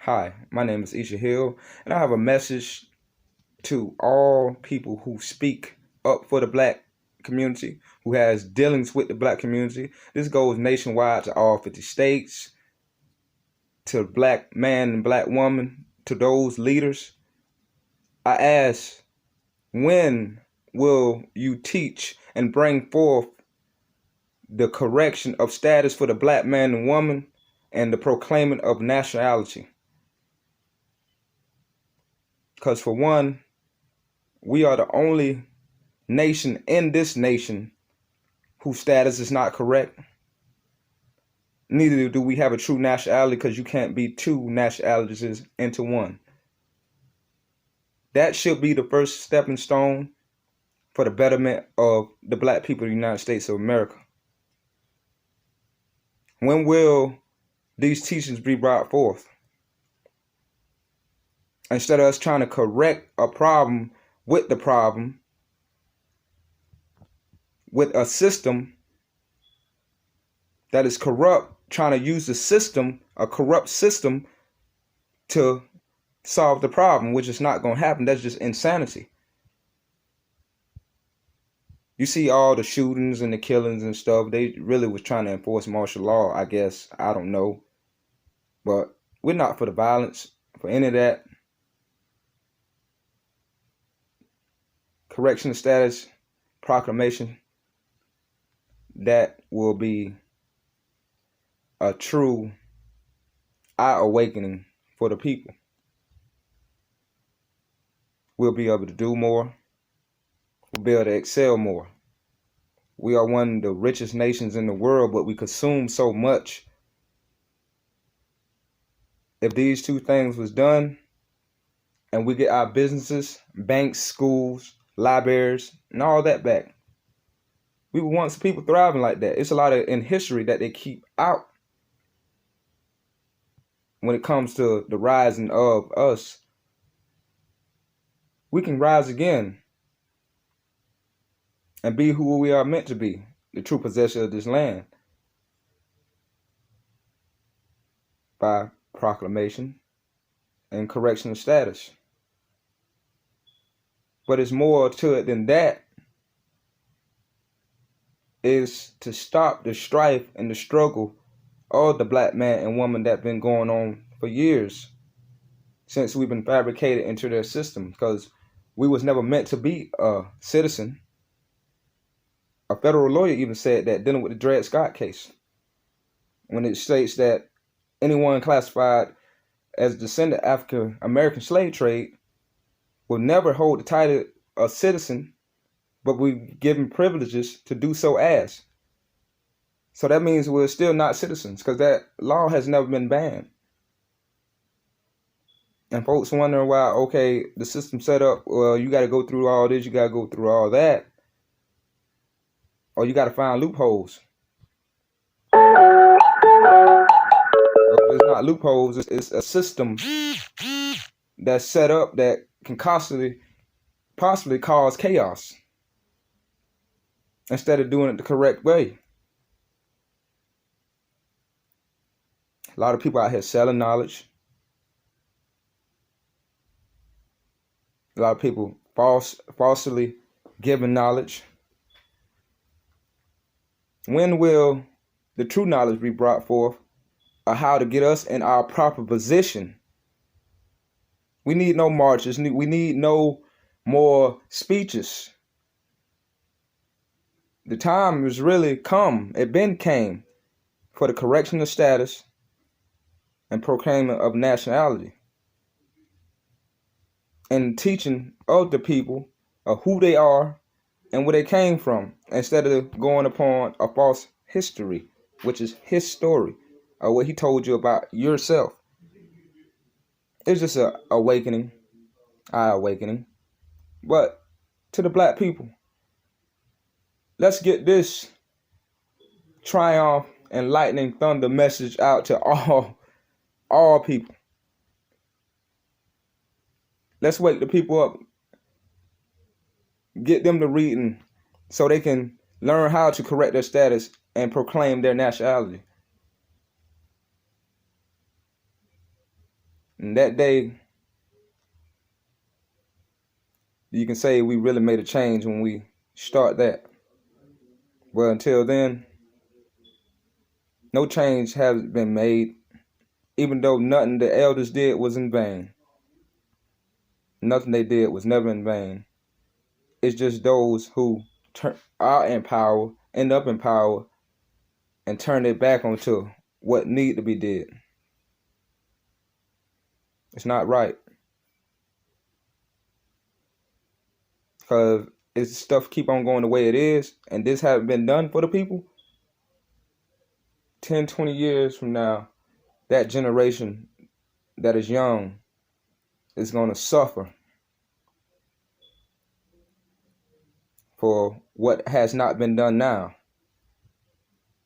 Hi, my name is Isha Hill, and I have a message to all people who speak up for the black community, who has dealings with the black community. This goes nationwide to all 50 states, to black man and black woman, to those leaders. I ask, when will you teach and bring forth the correction of status for the black man and woman and the proclaiming of nationality? Because for one, we are the only nation in this nation whose status is not correct. Neither do we have a true nationality, because you can't be two nationalities into one. That should be the first stepping stone for the betterment of the black people of the United States of America. When will these teachings be brought forth? Instead of us trying to correct a problem with the problem, with a system that is corrupt, trying to use the system, a corrupt system, to solve the problem, which is not going to happen. That's just insanity. You see all the shootings and the killings and stuff. They really was trying to enforce martial law, I guess. I don't know. But we're not for the violence, for any of that. Correction of status, proclamation, that will be a true eye awakening for the people. We'll be able to do more. We'll be able to excel more. We are one of the richest nations in the world, but we consume so much. If these two things was done, and we get our businesses, banks, schools, libraries, and all that back, we would want some people thriving like that. It's a lot in history that they keep out when it comes to the rising of us. We can rise again and be who we are meant to be, the true possessor of this land, by proclamation and correction of status. But it's more to it than that. Is to stop the strife and the struggle of the black man and woman that's been going on for years, since we've been fabricated into their system, because we was never meant to be a citizen. A federal lawyer even said that, dealing with the Dred Scott case, when it states that anyone classified as a descendant of African American slave trade will never hold the title of citizen, but we given privileges to do so as. So that means we're still not citizens, because that law has never been banned. And folks wondering why, okay, the system set up, well, you got to go through all this, you got to go through all that, or you got to find loopholes. It's not loopholes, it's a system that's set up that can possibly cause chaos, instead of doing it the correct way. A lot of people out here selling knowledge. A lot of people falsely giving knowledge. When will the true knowledge be brought forth of how to get us in our proper position? We need no marches. We need no more speeches. The time has really come. It been came for the correction of status and proclaiming of nationality, and teaching of the people of who they are and where they came from, instead of going upon a false history, which is his story, or what he told you about yourself. It's just an awakening, eye awakening. But to the black people, let's get this triumph and lightning thunder message out to all people. Let's wake the people up. Get them to reading so they can learn how to correct their status and proclaim their nationality. And that day, you can say we really made a change when we start that. Well, until then, no change has been made, even though nothing the elders did was in vain. Nothing they did was never in vain. It's just those who are in power, end up in power, and turn their back onto what need to be did. It's not right. Because if stuff keep on going the way it is, and this haven't been done for the people, 10, 20 years from now, that generation that is young is going to suffer for what has not been done now,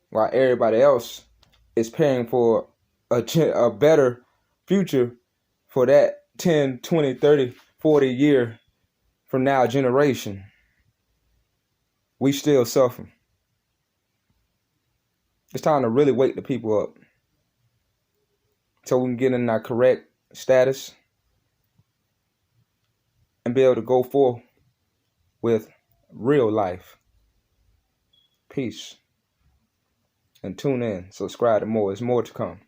while everybody else is paying for a better future for that 10, 20, 30, 40 year from now generation. We still suffer. It's time to really wake the people up so we can get in our correct status and be able to go forth with real life. Peace. And tune in. Subscribe to more. There's more to come.